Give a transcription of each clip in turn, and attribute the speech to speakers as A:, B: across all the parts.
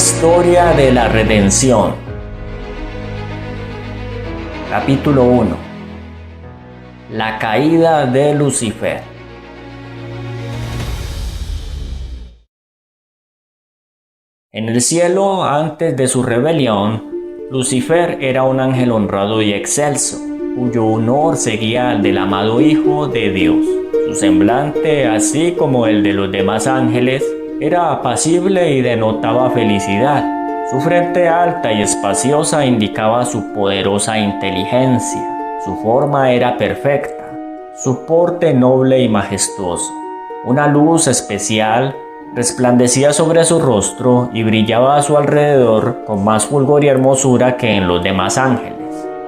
A: Historia de la redención. Capítulo 1. La caída de Lucifer. En el cielo, antes de su rebelión, Lucifer era un ángel honrado y excelso, cuyo honor seguía al del amado Hijo de Dios. Su semblante, así como el de los demás ángeles, era apacible y denotaba felicidad. Su frente alta y espaciosa indicaba su poderosa inteligencia. Su forma era perfecta, su porte noble y majestuoso. Una luz especial resplandecía sobre su rostro y brillaba a su alrededor con más fulgor y hermosura que en los demás ángeles.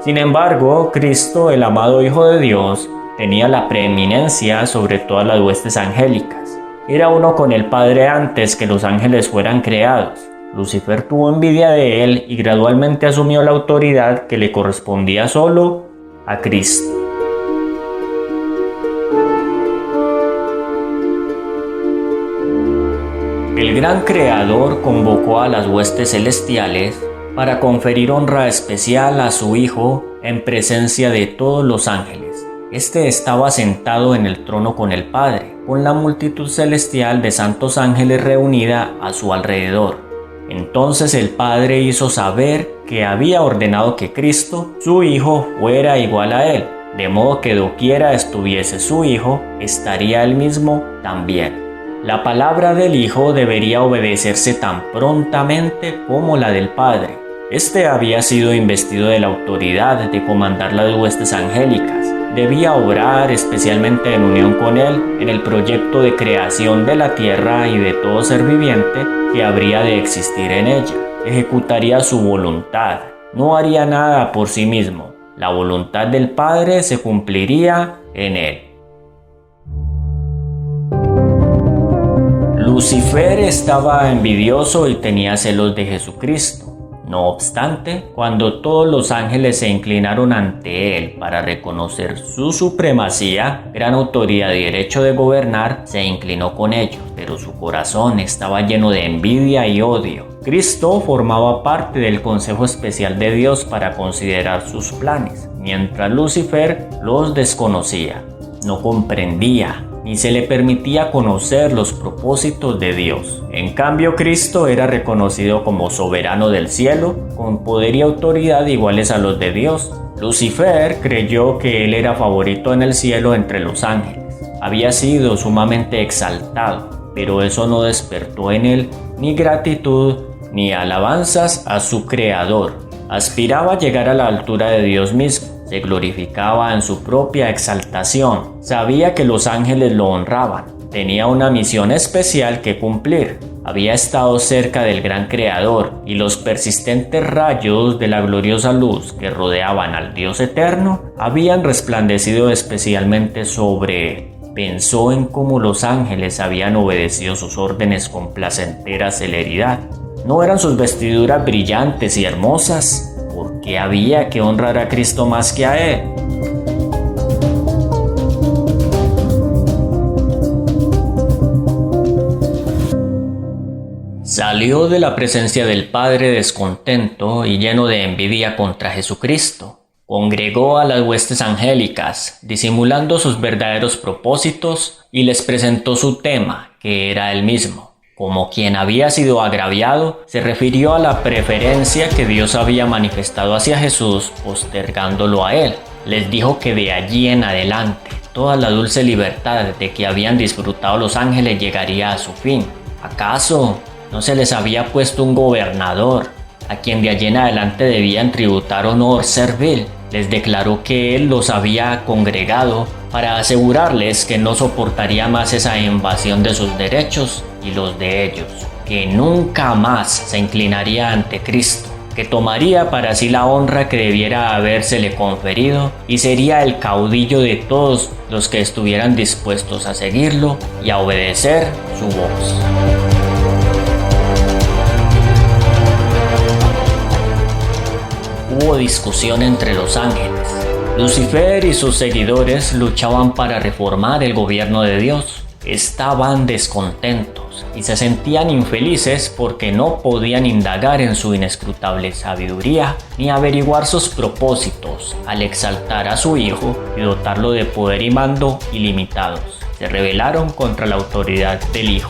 A: Sin embargo, Cristo, el amado Hijo de Dios, tenía la preeminencia sobre todas las huestes angélicas. Era uno con el Padre antes que los ángeles fueran creados. Lucifer tuvo envidia de él y gradualmente asumió la autoridad que le correspondía solo a Cristo. El gran Creador convocó a las huestes celestiales para conferir honra especial a su Hijo en presencia de todos los ángeles. Este estaba sentado en el trono con el Padre, con la multitud celestial de santos ángeles reunida a su alrededor. Entonces el Padre hizo saber que había ordenado que Cristo, su Hijo, fuera igual a él, de modo que doquiera estuviese su Hijo, estaría él mismo también. La palabra del Hijo debería obedecerse tan prontamente como la del Padre. Este había sido investido de la autoridad de comandar las huestes angélicas. Debía obrar especialmente en unión con él en el proyecto de creación de la tierra y de todo ser viviente que habría de existir en ella. Ejecutaría su voluntad, no haría nada por sí mismo. La voluntad del Padre se cumpliría en él. Lucifer estaba envidioso y tenía celos de Jesucristo. No obstante, cuando todos los ángeles se inclinaron ante él para reconocer su supremacía, gran autoridad y derecho de gobernar, se inclinó con ellos, pero su corazón estaba lleno de envidia y odio. Cristo formaba parte del consejo especial de Dios para considerar sus planes, mientras Lucifer los desconocía, no comprendía, ni se le permitía conocer los propósitos de Dios. En cambio, Cristo era reconocido como soberano del cielo, con poder y autoridad iguales a los de Dios. Lucifer creyó que él era favorito en el cielo entre los ángeles. Había sido sumamente exaltado, pero eso no despertó en él ni gratitud ni alabanzas a su Creador. Aspiraba a llegar a la altura de Dios mismo. Se glorificaba en su propia exaltación. Sabía que los ángeles lo honraban. Tenía una misión especial que cumplir. Había estado cerca del gran Creador y los persistentes rayos de la gloriosa luz que rodeaban al Dios eterno habían resplandecido especialmente sobre él. Pensó en cómo los ángeles habían obedecido sus órdenes con placentera celeridad. ¿No eran sus vestiduras brillantes y hermosas? ¿Por qué había que honrar a Cristo más que a él? Salió de la presencia del Padre descontento y lleno de envidia contra Jesucristo. Congregó a las huestes angélicas, disimulando sus verdaderos propósitos, y les presentó su tema, que era él mismo. Como quien había sido agraviado, se refirió a la preferencia que Dios había manifestado hacia Jesús, postergándolo a él. Les dijo que de allí en adelante, toda la dulce libertad de que habían disfrutado los ángeles llegaría a su fin. ¿Acaso no se les había puesto un gobernador, a quien de allí en adelante debían tributar honor servil? Les declaró que él los había congregado para asegurarles que no soportaría más esa invasión de sus derechos y los de ellos, que nunca más se inclinaría ante Cristo, que tomaría para sí la honra que debiera habérsele conferido y sería el caudillo de todos los que estuvieran dispuestos a seguirlo y a obedecer su voz. Hubo discusión entre los ángeles. Lucifer y sus seguidores luchaban para reformar el gobierno de Dios. Estaban descontentos. Dios y se sentían infelices porque no podían indagar en su inescrutable sabiduría ni averiguar sus propósitos al exaltar a su Hijo y dotarlo de poder y mando ilimitados. Se rebelaron contra la autoridad del Hijo.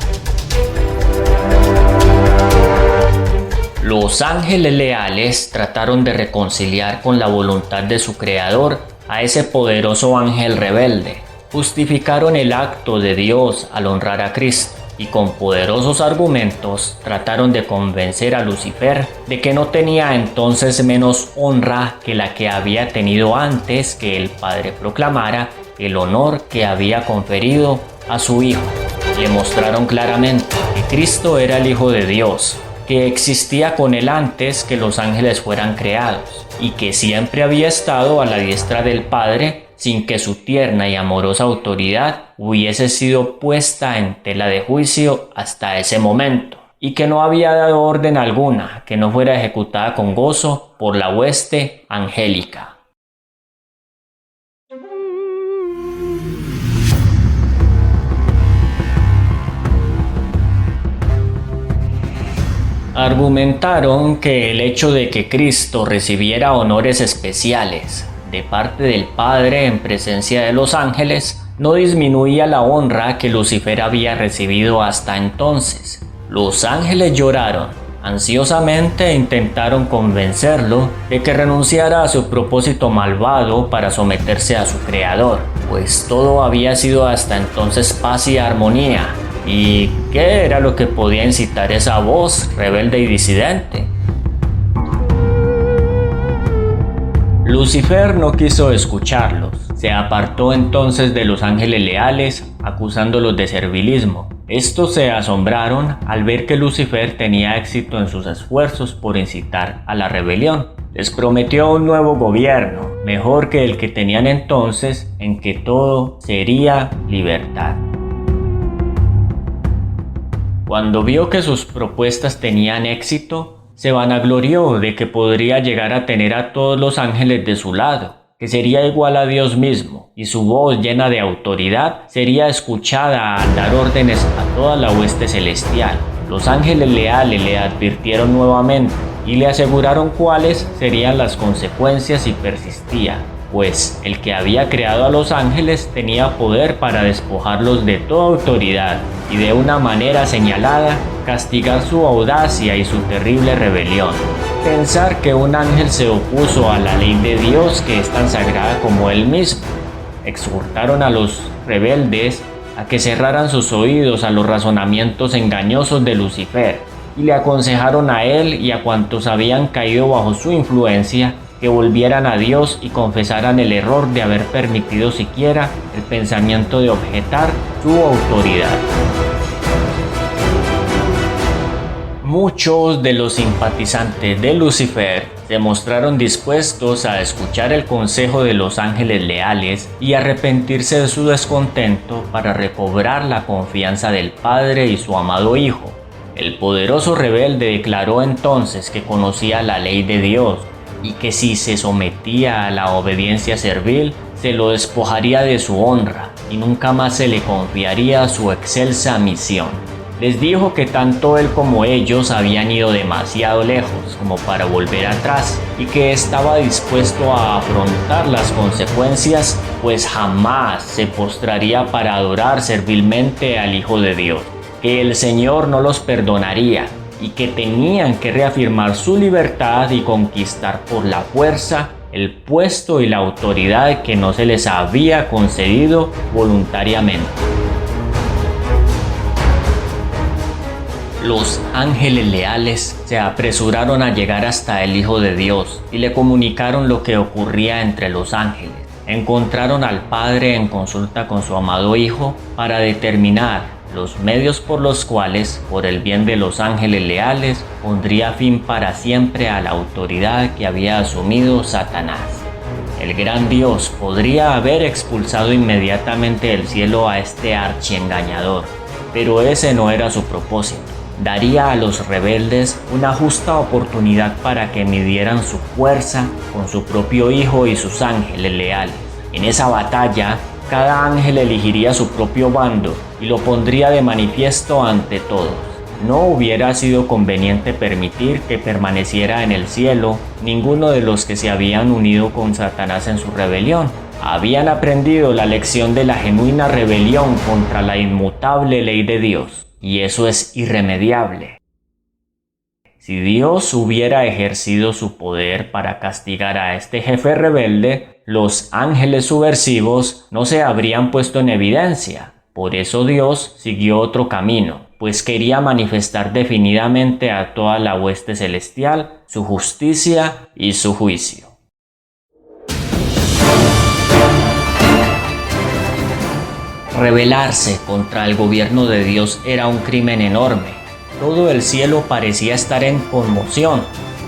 A: Los ángeles leales trataron de reconciliar con la voluntad de su Creador a ese poderoso ángel rebelde. Justificaron el acto de Dios al honrar a Cristo y con poderosos argumentos trataron de convencer a Lucifer de que no tenía entonces menos honra que la que había tenido antes que el Padre proclamara el honor que había conferido a su Hijo. Le mostraron claramente que Cristo era el Hijo de Dios, que existía con él antes que los ángeles fueran creados y que siempre había estado a la diestra del Padre sin que su tierna y amorosa autoridad hubiese sido puesta en tela de juicio hasta ese momento, y que no había dado orden alguna que no fuera ejecutada con gozo por la hueste angélica. Argumentaron que el hecho de que Cristo recibiera honores especiales de parte del Padre en presencia de los ángeles no disminuía la honra que Lucifer había recibido hasta entonces. Los ángeles lloraron ansiosamente e intentaron convencerlo de que renunciara a su propósito malvado para someterse a su Creador, pues todo había sido hasta entonces paz y armonía. ¿Y qué era lo que podía incitar esa voz rebelde y disidente? Lucifer no quiso escucharlos. Se apartó entonces de los ángeles leales, acusándolos de servilismo. Estos se asombraron al ver que Lucifer tenía éxito en sus esfuerzos por incitar a la rebelión. Les prometió un nuevo gobierno, mejor que el que tenían entonces, en que todo sería libertad. Cuando vio que sus propuestas tenían éxito, se vanaglorió de que podría llegar a tener a todos los ángeles de su lado, que sería igual a Dios mismo, y su voz llena de autoridad sería escuchada al dar órdenes a toda la hueste celestial. Los ángeles leales le advirtieron nuevamente y le aseguraron cuáles serían las consecuencias si persistía, pues el que había creado a los ángeles tenía poder para despojarlos de toda autoridad y de una manera señalada castigar su audacia y su terrible rebelión. Pensar que un ángel se opuso a la ley de Dios, que es tan sagrada como él mismo. Exhortaron a los rebeldes a que cerraran sus oídos a los razonamientos engañosos de Lucifer y le aconsejaron a él y a cuantos habían caído bajo su influencia que volvieran a Dios y confesaran el error de haber permitido siquiera el pensamiento de objetar su autoridad. Muchos de los simpatizantes de Lucifer se mostraron dispuestos a escuchar el consejo de los ángeles leales y arrepentirse de su descontento para recobrar la confianza del Padre y su amado Hijo. El poderoso rebelde declaró entonces que conocía la ley de Dios y que si se sometía a la obediencia servil, se lo despojaría de su honra y nunca más se le confiaría su excelsa misión. Les dijo que tanto él como ellos habían ido demasiado lejos como para volver atrás y que estaba dispuesto a afrontar las consecuencias, pues jamás se postraría para adorar servilmente al Hijo de Dios, que el Señor no los perdonaría y que tenían que reafirmar su libertad y conquistar por la fuerza el puesto y la autoridad que no se les había concedido voluntariamente. Los ángeles leales se apresuraron a llegar hasta el Hijo de Dios y le comunicaron lo que ocurría entre los ángeles. Encontraron al Padre en consulta con su amado Hijo para determinar los medios por los cuales, por el bien de los ángeles leales, pondría fin para siempre a la autoridad que había asumido Satanás. El gran Dios podría haber expulsado inmediatamente del cielo a este archiengañador, pero ese no era su propósito. Daría a los rebeldes una justa oportunidad para que midieran su fuerza con su propio Hijo y sus ángeles leales. En esa batalla, Cada ángel elegiría su propio bando y lo pondría de manifiesto ante todos. No hubiera sido conveniente permitir que permaneciera en el cielo ninguno de los que se habían unido con Satanás en su rebelión. Habían aprendido la lección de la genuina rebelión contra la inmutable ley de Dios, y eso es irremediable. Si Dios hubiera ejercido su poder para castigar a este jefe rebelde, los ángeles subversivos no se habrían puesto en evidencia. Por eso Dios siguió otro camino, pues quería manifestar definidamente a toda la hueste celestial su justicia y su juicio. Rebelarse contra el gobierno de Dios era un crimen enorme. Todo el cielo parecía estar en conmoción.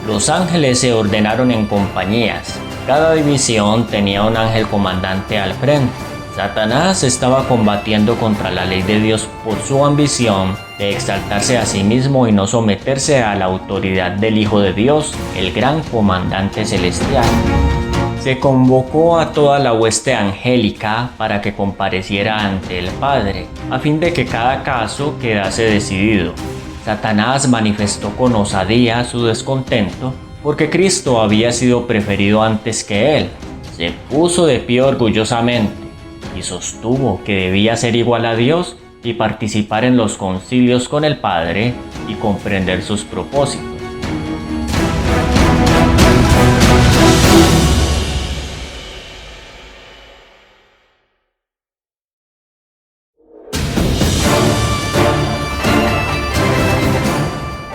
A: Los ángeles se ordenaron en compañías. Cada división tenía un ángel comandante al frente. Satanás estaba combatiendo contra la ley de Dios por su ambición de exaltarse a sí mismo y no someterse a la autoridad del Hijo de Dios, el gran comandante celestial. Se convocó a toda la hueste angélica para que compareciera ante el Padre, a fin de que cada caso quedase decidido. Satanás manifestó con osadía su descontento porque Cristo había sido preferido antes que él. Se puso de pie orgullosamente y sostuvo que debía ser igual a Dios y participar en los concilios con el Padre y comprender sus propósitos.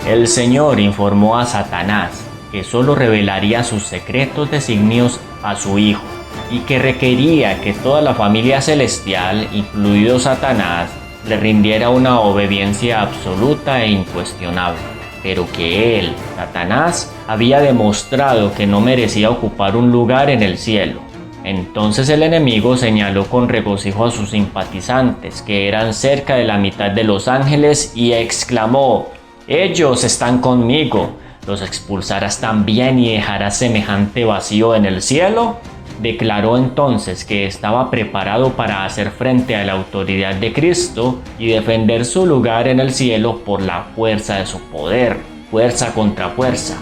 A: El Señor informó a Satanás que solo revelaría sus secretos designios a su Hijo y que requería que toda la familia celestial, incluido Satanás, le rindiera una obediencia absoluta e incuestionable, pero que él, Satanás, había demostrado que no merecía ocupar un lugar en el cielo. Entonces el enemigo señaló con regocijo a sus simpatizantes, que eran cerca de la mitad de los ángeles, y exclamó: «Ellos están conmigo. ¿Los expulsarás también y dejarás semejante vacío en el cielo?». Declaró entonces que estaba preparado para hacer frente a la autoridad de Cristo y defender su lugar en el cielo por la fuerza de su poder, fuerza contra fuerza.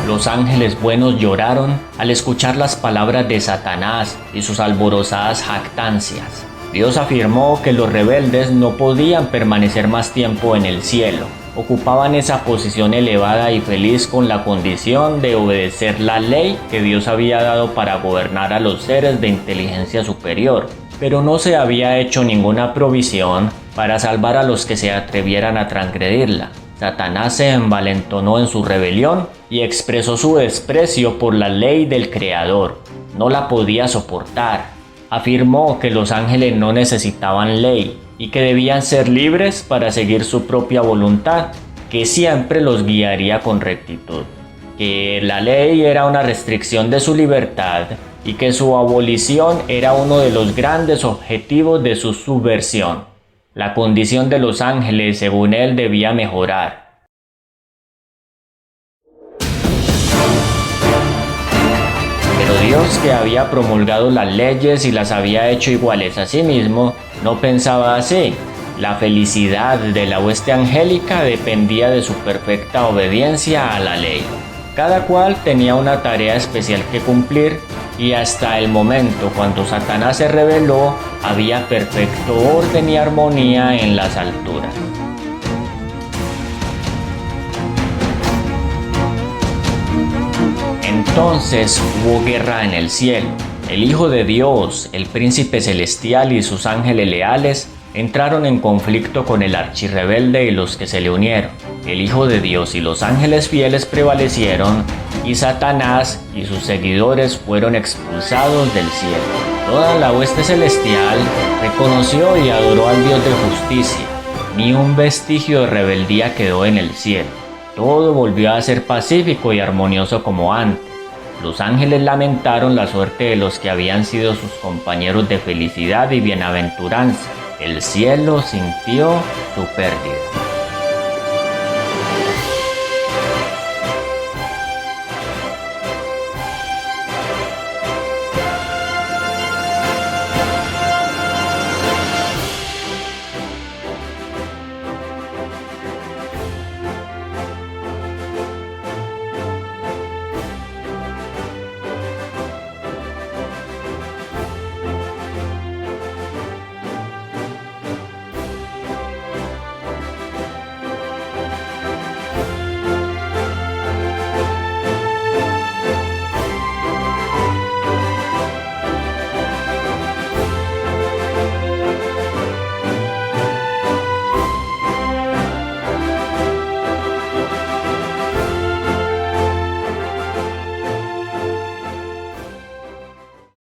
A: Los ángeles buenos lloraron al escuchar las palabras de Satanás y sus alborozadas jactancias. Dios afirmó que los rebeldes no podían permanecer más tiempo en el cielo. Ocupaban esa posición elevada y feliz con la condición de obedecer la ley que Dios había dado para gobernar a los seres de inteligencia superior, pero no se había hecho ninguna provisión para salvar a los que se atrevieran a transgredirla. Satanás se envalentonó en su rebelión y expresó su desprecio por la ley del Creador. No la podía soportar. Afirmó que los ángeles no necesitaban ley y que debían ser libres para seguir su propia voluntad, que siempre los guiaría con rectitud, que la ley era una restricción de su libertad y que su abolición era uno de los grandes objetivos de su subversión. La condición de los ángeles, según él, debía mejorar. Pero Dios, que había promulgado las leyes y las había hecho iguales a sí mismo, no pensaba así. La felicidad de la hueste angélica dependía de su perfecta obediencia a la ley. Cada cual tenía una tarea especial que cumplir, y hasta el momento cuando Satanás se rebeló, había perfecto orden y armonía en las alturas. Entonces hubo guerra en el cielo. El Hijo de Dios, el Príncipe Celestial y sus ángeles leales entraron en conflicto con el archirrebelde y los que se le unieron. El Hijo de Dios y los ángeles fieles prevalecieron, y Satanás y sus seguidores fueron expulsados del cielo. Toda la hueste celestial reconoció y adoró al Dios de justicia. Ni un vestigio de rebeldía quedó en el cielo. Todo volvió a ser pacífico y armonioso como antes. Los ángeles lamentaron la suerte de los que habían sido sus compañeros de felicidad y bienaventuranza. El cielo sintió su pérdida.